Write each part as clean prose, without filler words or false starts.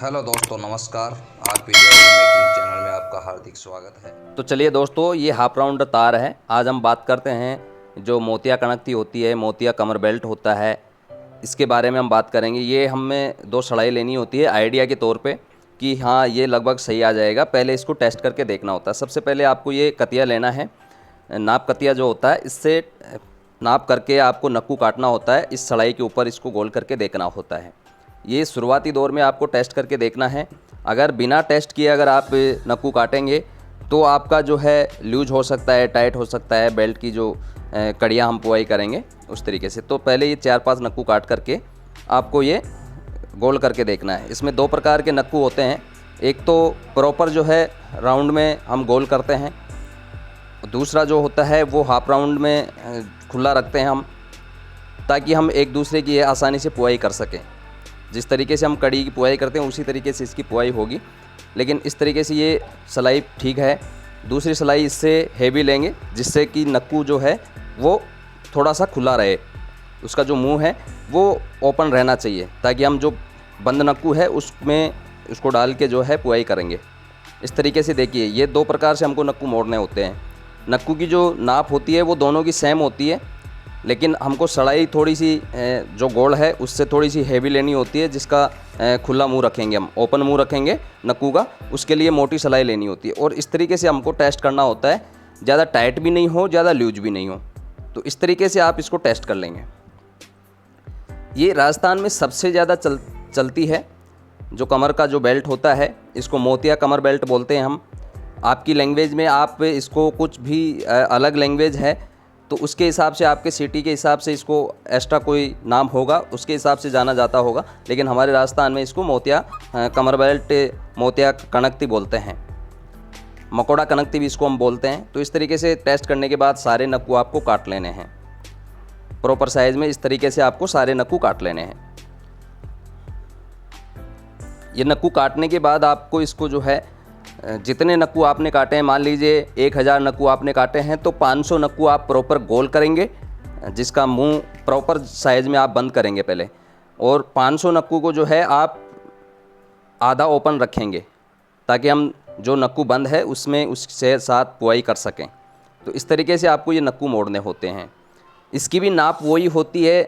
Hello दोस्तों, नमस्कार। RP jewellery making channel में आपका हार्दिक स्वागत है। तो चलिए दोस्तों, ये हाफ राउंड तार है। आज हम बात करते हैं जो मोतिया कणकती होती है, मोतिया कमर बेल्ट होता है, इसके बारे में हम बात करेंगे। ये हमें 2 सड़ाई लेनी होती है आइडिया के तौर पे कि हाँ ये लगभग सही आ जाएगा। पहले इसको टेस्ट करके देखना होता है। सबसे पहले आपको ये कतिया लेना है, नाप कतिया जो होता है, इससे नाप करके आपको नक्कू काटना होता है। इस सड़ाई के ऊपर इसको गोल करके देखना होता है। ये शुरुआती दौर में आपको टेस्ट करके देखना है। अगर बिना टेस्ट किए अगर आप नक्कू काटेंगे तो आपका जो है लूज हो सकता है, टाइट हो सकता है। बेल्ट की जो कड़ियाँ हम पुआई करेंगे उस तरीके से। तो पहले ये 4-5 नक्कू काट करके आपको ये गोल करके देखना है। इसमें 2 प्रकार के नक्कू होते हैं। एक तो प्रॉपर जो है राउंड में हम गोल करते हैं, दूसरा जो होता है वो हाफ राउंड में खुला रखते हैं हम, ताकि हम एक दूसरे की आसानी से पुआई कर सकें। जिस तरीके से हम कड़ी की पुआई करते हैं उसी तरीके से इसकी पुआई होगी, लेकिन इस तरीके से ये सिलाई ठीक है। दूसरी सिलाई इससे हेवी लेंगे, जिससे कि नक्कू जो है वो थोड़ा सा खुला रहे, उसका जो मुंह है वो ओपन रहना चाहिए, ताकि हम जो बंद नक्कू है उसमें उसको डाल के जो है पुआई करेंगे। इस तरीके से देखिए, ये 2 प्रकार से हमको नक्कू मोड़ने होते हैं। नक्कू की जो नाप होती है वो दोनों की सेम होती है, लेकिन हमको सड़ाई थोड़ी सी जो गोल है उससे थोड़ी सी हेवी लेनी होती है, जिसका खुला मुंह रखेंगे हम, ओपन मुंह रखेंगे नक्कू का, उसके लिए मोटी सलाई लेनी होती है। और इस तरीके से हमको टेस्ट करना होता है, ज़्यादा टाइट भी नहीं हो, ज़्यादा लूज भी नहीं हो। तो इस तरीके से आप इसको टेस्ट कर लेंगे। ये राजस्थान में सबसे ज़्यादा चलती है जो कमर का जो बेल्ट होता है, इसको मोतिया कमर बेल्ट बोलते हैं हम। आपकी लैंग्वेज में आप इसको कुछ भी अलग लैंग्वेज है तो उसके हिसाब से, आपके सिटी के हिसाब से इसको एक्स्ट्रा कोई नाम होगा, उसके हिसाब से जाना जाता होगा। लेकिन हमारे राजस्थान में इसको मोतिया कमर बेल्ट, मोतिया कणकती बोलते हैं। मकोड़ा कणकती भी इसको हम बोलते हैं। तो इस तरीके से टेस्ट करने के बाद सारे नक्कू आपको काट लेने हैं प्रॉपर साइज़ में। इस तरीके से आपको सारे नक्कू काट लेने हैं। ये नक्कू काटने के बाद आपको इसको जो है, जितने नक्कू आपने काटे हैं, मान लीजिए 1000 नक्कू आपने काटे हैं, तो 500 नक्कू आप प्रॉपर गोल करेंगे, जिसका मुंह प्रॉपर साइज़ में आप बंद करेंगे पहले। और 500 नक्कू को जो है आप आधा ओपन रखेंगे, ताकि हम जो नक्कू बंद है उसमें उससे साथ पुआई कर सकें। तो इस तरीके से आपको ये नक्कू मोड़ने होते हैं। इसकी भी नाप वही होती है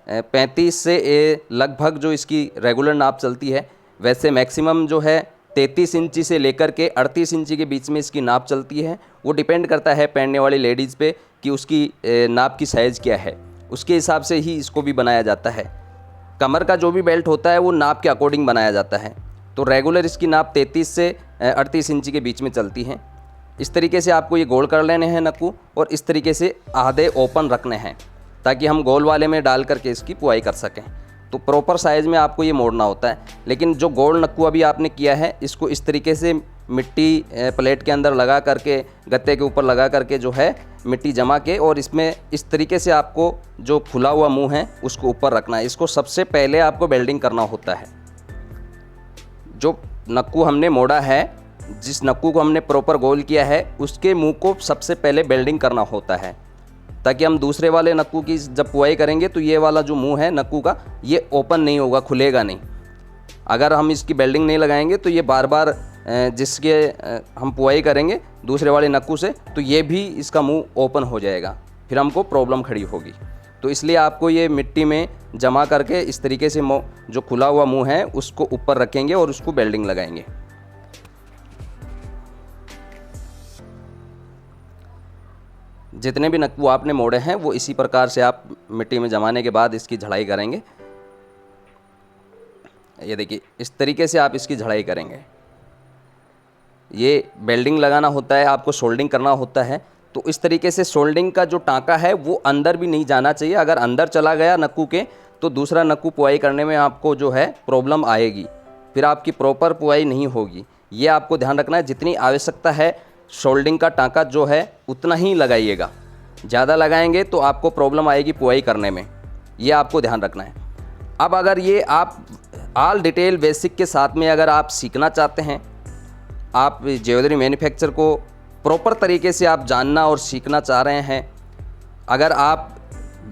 35 से लगभग जो इसकी रेगुलर नाप चलती है। वैसे मैक्सिमम जो है 33 इंची से लेकर के 38 इंची के बीच में इसकी नाप चलती है। वो डिपेंड करता है पहनने वाली लेडीज़ पे कि उसकी नाप की साइज़ क्या है, उसके हिसाब से ही इसको भी बनाया जाता है। कमर का जो भी बेल्ट होता है वो नाप के अकॉर्डिंग बनाया जाता है। तो रेगुलर इसकी नाप 33 से 38 इंची के बीच में चलती है। इस तरीके से आपको ये गोल कर लेने हैं नक्कू, और इस तरीके से आधे ओपन रखने हैं, ताकि हम गोल वाले में डाल करके इसकी पुआई कर सकें। तो प्रॉपर साइज़ में आपको ये मोड़ना होता है। लेकिन जो गोल नक्कू अभी आपने किया है, इसको इस तरीके से मिट्टी प्लेट के अंदर लगा करके, गत्ते के ऊपर लगा करके जो है मिट्टी जमा के, और इसमें इस तरीके से आपको जो खुला हुआ मुंह है उसको ऊपर रखना है। इसको सबसे पहले आपको बेल्डिंग करना होता है। जो नक्कू हमने मोड़ा है, जिस नक्कू को हमने प्रॉपर गोल किया है, उसके मुंह को सबसे पहले बेल्डिंग करना होता है, ताकि हम दूसरे वाले नक्कू की जब पुआई करेंगे तो ये वाला जो मुंह है नक्कू का, ये ओपन नहीं होगा, खुलेगा नहीं। अगर हम इसकी बेल्डिंग नहीं लगाएंगे तो ये बार बार जिसके हम पुआई करेंगे दूसरे वाले नक्कू से, तो ये भी इसका मुंह ओपन हो जाएगा, फिर हमको प्रॉब्लम खड़ी होगी। तो इसलिए आपको ये मिट्टी में जमा करके इस तरीके से जो खुला हुआ मुँह है उसको ऊपर रखेंगे और उसको बेल्डिंग लगाएंगे। जितने भी नक्कू आपने मोड़े हैं वो इसी प्रकार से आप मिट्टी में जमाने के बाद इसकी झड़ाई करेंगे। ये देखिए, इस तरीके से आप इसकी झड़ाई करेंगे। ये बेल्डिंग लगाना होता है, आपको सोल्डिंग करना होता है। तो इस तरीके से सोल्डिंग का जो टाँका है वो अंदर भी नहीं जाना चाहिए। अगर अंदर चला गया नक्कू के, तो दूसरा नक्कू पुआई करने में आपको जो है प्रॉब्लम आएगी, फिर आपकी प्रॉपर पुआई नहीं होगी। ये आपको ध्यान रखना है। जितनी आवश्यकता है सोल्डिंग का टाँका जो है उतना ही लगाइएगा। ज़्यादा लगाएंगे तो आपको प्रॉब्लम आएगी पुआई करने में, ये आपको ध्यान रखना है। अब अगर ये आप ऑल डिटेल बेसिक के साथ में अगर आप सीखना चाहते हैं, आप ज्वेलरी मैन्युफैक्चर को प्रॉपर तरीके से आप जानना और सीखना चाह रहे हैं, अगर आप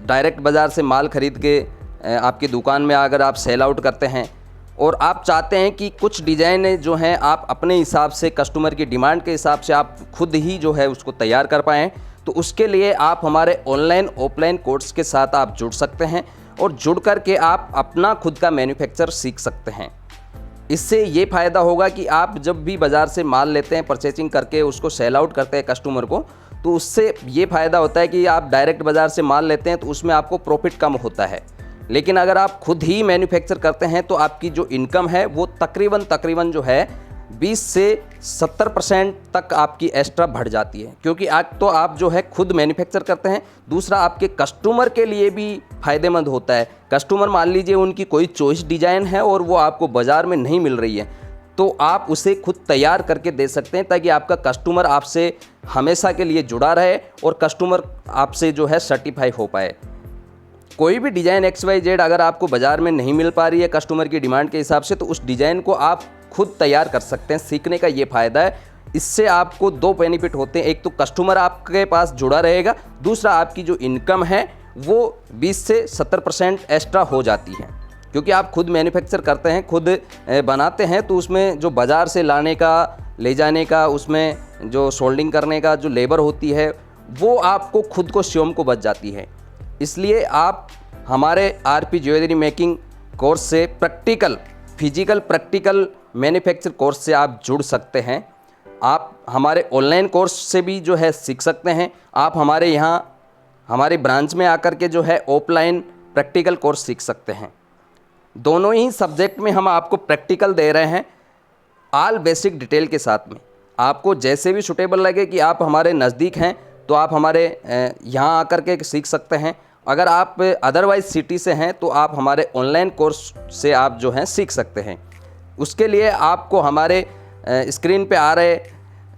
डायरेक्ट बाज़ार से माल ख़रीद के आपकी दुकान में अगर आप सेल आउट करते हैं और आप चाहते हैं कि कुछ डिज़ाइन जो हैं आप अपने हिसाब से कस्टमर की डिमांड के हिसाब से आप खुद ही जो है उसको तैयार कर पाएँ, तो उसके लिए आप हमारे ऑनलाइन ऑफलाइन कोर्स के साथ आप जुड़ सकते हैं और जुड़ कर के आप अपना खुद का मैन्युफैक्चर सीख सकते हैं। इससे ये फ़ायदा होगा कि आप जब भी बाज़ार से माल लेते हैं, परचेजिंग करके उसको सेल आउट करते हैं कस्टमर को, तो उससे ये फ़ायदा होता है कि आप डायरेक्ट बाज़ार से माल लेते हैं तो उसमें आपको प्रॉफिट कम होता है। लेकिन अगर आप खुद ही मैन्युफैक्चर करते हैं तो आपकी जो इनकम है वो तकरीबन जो है 20 से 70% तक आपकी एक्स्ट्रा बढ़ जाती है, क्योंकि आज तो आप जो है खुद मैन्युफैक्चर करते हैं। दूसरा, आपके कस्टमर के लिए भी फ़ायदेमंद होता है। कस्टमर मान लीजिए उनकी कोई चॉइस डिज़ाइन है और वो आपको बाज़ार में नहीं मिल रही है, तो आप उसे खुद तैयार करके दे सकते हैं ताकि आपका कस्टमर आपसे हमेशा के लिए जुड़ा रहे और कस्टमर आपसे जो है सर्टिफाई हो पाए। कोई भी डिज़ाइन XYZ अगर आपको बाज़ार में नहीं मिल पा रही है कस्टमर की डिमांड के हिसाब से, तो उस डिज़ाइन को आप खुद तैयार कर सकते हैं। सीखने का ये फ़ायदा है। इससे आपको 2 बेनिफिट होते हैं, एक तो कस्टमर आपके पास जुड़ा रहेगा, दूसरा आपकी जो इनकम है वो 20 से 70% एक्स्ट्रा हो जाती है, क्योंकि आप खुद मैन्युफैक्चर करते हैं, खुद बनाते हैं, तो उसमें जो बाज़ार से लाने का, ले जाने का, उसमें जो सोल्डिंग करने का जो लेबर होती है वो आपको खुद को स्वयं को बच जाती है। इसलिए आप हमारे RP ज्वेलरी मेकिंग कोर्स से फिजिकल प्रैक्टिकल मैन्युफैक्चर कोर्स से आप जुड़ सकते हैं। आप हमारे ऑनलाइन कोर्स से भी जो है सीख सकते हैं। आप हमारे यहाँ हमारे ब्रांच में आकर के जो है ऑफलाइन प्रैक्टिकल कोर्स सीख सकते हैं। दोनों ही सब्जेक्ट में हम आपको प्रैक्टिकल दे रहे हैं, ऑल बेसिक डिटेल के साथ में। आपको जैसे भी सूटेबल लगे कि आप हमारे नज़दीक हैं तो आप हमारे यहाँ आकर के सीख सकते हैं। अगर आप अदरवाइज़ सिटी से हैं तो आप हमारे ऑनलाइन कोर्स से आप जो हैं सीख सकते हैं। उसके लिए आपको हमारे स्क्रीन पे आ रहे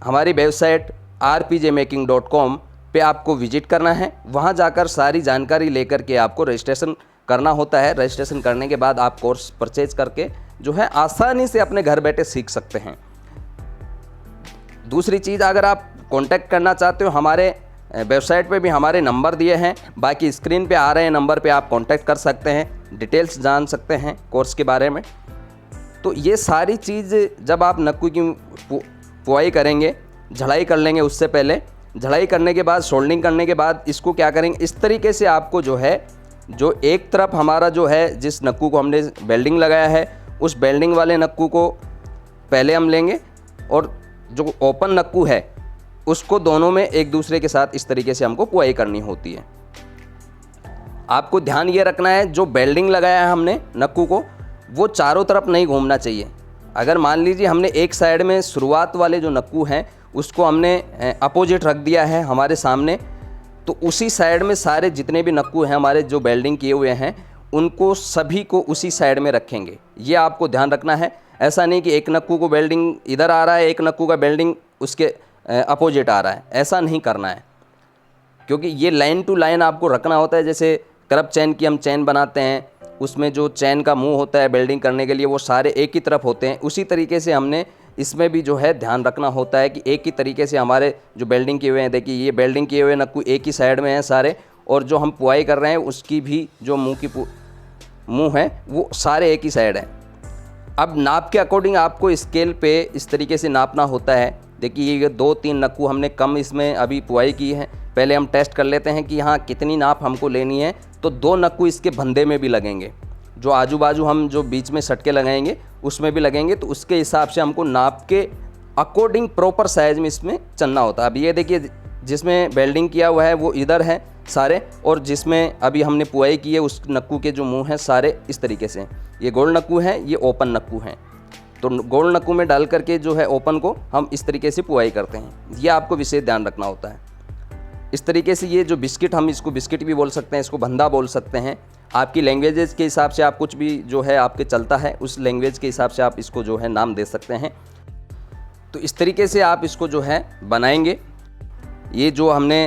हमारी वेबसाइट rpjmaking.com पे आपको विजिट करना है। वहाँ जाकर सारी जानकारी लेकर के आपको रजिस्ट्रेशन करना होता है। रजिस्ट्रेशन करने के बाद आप कोर्स परचेज करके जो है आसानी से अपने घर बैठे सीख सकते हैं। दूसरी चीज़, अगर आप कांटेक्ट करना चाहते हो, हमारे वेबसाइट पे भी हमारे नंबर दिए हैं, बाकी स्क्रीन पे आ रहे हैं नंबर पे आप कांटेक्ट कर सकते हैं, डिटेल्स जान सकते हैं कोर्स के बारे में। तो ये सारी चीज़ जब आप नक्कू की पुआई करेंगे, झड़ाई कर लेंगे, उससे पहले झड़ाई करने के बाद, सोल्डिंग करने के बाद इसको क्या करेंगे, इस तरीके से आपको जो है, जो एक तरफ हमारा जो है जिस नक्कू को हमने बेल्डिंग लगाया है उस बेल्डिंग वाले नक्कू को पहले हम लेंगे और जो ओपन नक्कू है उसको दोनों में एक दूसरे के साथ इस तरीके से हमको पुआई करनी होती है। आपको ध्यान ये रखना है, जो बेल्डिंग लगाया है हमने नक्कू को, वो चारों तरफ नहीं घूमना चाहिए। अगर मान लीजिए हमने एक साइड में शुरुआत वाले जो नक्कू हैं उसको हमने अपोजिट रख दिया है हमारे सामने, तो उसी साइड में सारे जितने भी नक्कू हैं हमारे जो बेल्डिंग किए हुए हैं उनको सभी को उसी साइड में रखेंगे। ये आपको ध्यान रखना है। ऐसा नहीं कि एक नक्कू को बेल्डिंग इधर आ रहा है, एक नक्कू का बेल्डिंग उसके अपोजिट आ रहा है, ऐसा नहीं करना है, क्योंकि ये लाइन टू लाइन आपको रखना होता है। जैसे करब चैन की हम चैन बनाते हैं, उसमें जो चैन का मुंह होता है बेल्डिंग करने के लिए वो सारे एक ही तरफ होते हैं, उसी तरीके से हमने इसमें भी जो है ध्यान रखना होता है कि एक ही तरीके से हमारे जो बेल्डिंग किए हुए हैं, देखिए ये बेल्डिंग किए हुए नक्कू एक ही साइड में हैं सारे, और जो हम पुआई कर रहे हैं उसकी भी जो मुँह है वो सारे एक ही साइड है। अब नाप के अकॉर्डिंग आपको स्केल पे इस तरीके से नापना होता है। देखिए ये 2-3 नक्कू हमने कम इसमें अभी पुआई की है। पहले हम टेस्ट कर लेते हैं कि यहाँ कितनी नाप हमको लेनी है। तो 2 नक्कू इसके बंधे में भी लगेंगे, जो आजू बाजू हम जो बीच में सटके लगाएंगे उसमें भी लगेंगे, तो उसके हिसाब से हमको नाप के अकॉर्डिंग प्रॉपर साइज में इसमें चलना होता है। अब ये देखिए जिसमें बेल्डिंग किया हुआ है वो इधर है सारे, और जिसमें अभी हमने पुआई की है उस नक्कू के जो मुँह हैं सारे इस तरीके से। ये गोल नक्कू हैं, ये ओपन नक्कू हैं। तो गोल नक्कू में डाल करके जो है ओपन को हम इस तरीके से पुआई करते हैं। ये आपको विशेष ध्यान रखना होता है। इस तरीके से ये जो बिस्किट, हम इसको बिस्किट भी बोल सकते हैं, इसको बंधा बोल सकते हैं। आपकी लैंग्वेजेस के हिसाब से आप कुछ भी जो है आपके चलता है उस लैंग्वेज के हिसाब से आप इसको जो है नाम दे सकते हैं। तो इस तरीके से आप इसको जो है बनाएंगे। ये जो हमने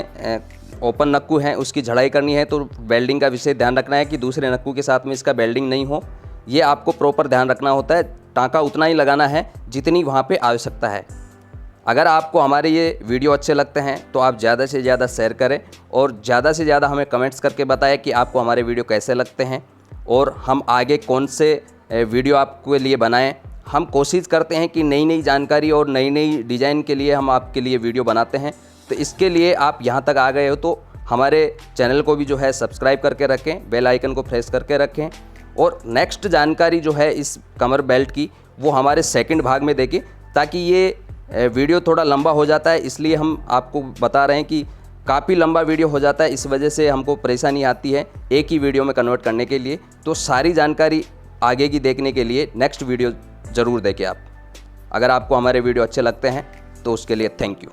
ओपन नक्कू है उसकी झड़ाई करनी है, तो बेल्डिंग का विशेष ध्यान रखना है कि दूसरे नक्कू के साथ में इसका बेल्डिंग नहीं हो। ये आपको प्रॉपर ध्यान रखना होता है। टाँका उतना ही लगाना है जितनी वहाँ पे आवश्यकता है। अगर आपको हमारे ये वीडियो अच्छे लगते हैं तो आप ज़्यादा से ज़्यादा शेयर करें और ज़्यादा से ज़्यादा हमें कमेंट्स करके बताएं कि आपको हमारे वीडियो कैसे लगते हैं और हम आगे कौन से वीडियो आपके लिए बनाएं। हम कोशिश करते हैं कि नई नई जानकारी और नई नई डिज़ाइन के लिए हम आपके लिए वीडियो बनाते हैं। तो इसके लिए आप यहाँ तक आ गए हो तो हमारे चैनल को भी जो है सब्सक्राइब करके रखें, बेल आइकन को प्रेस करके रखें। और नेक्स्ट जानकारी जो है इस कमर बेल्ट की वो हमारे सेकंड भाग में देखें, ताकि ये वीडियो थोड़ा लंबा हो जाता है, इसलिए हम आपको बता रहे हैं कि काफ़ी लंबा वीडियो हो जाता है, इस वजह से हमको परेशानी आती है एक ही वीडियो में कन्वर्ट करने के लिए। तो सारी जानकारी आगे की देखने के लिए नेक्स्ट वीडियो ज़रूर देखें आप। अगर आपको हमारे वीडियो अच्छे लगते हैं तो उसके लिए थैंक यू।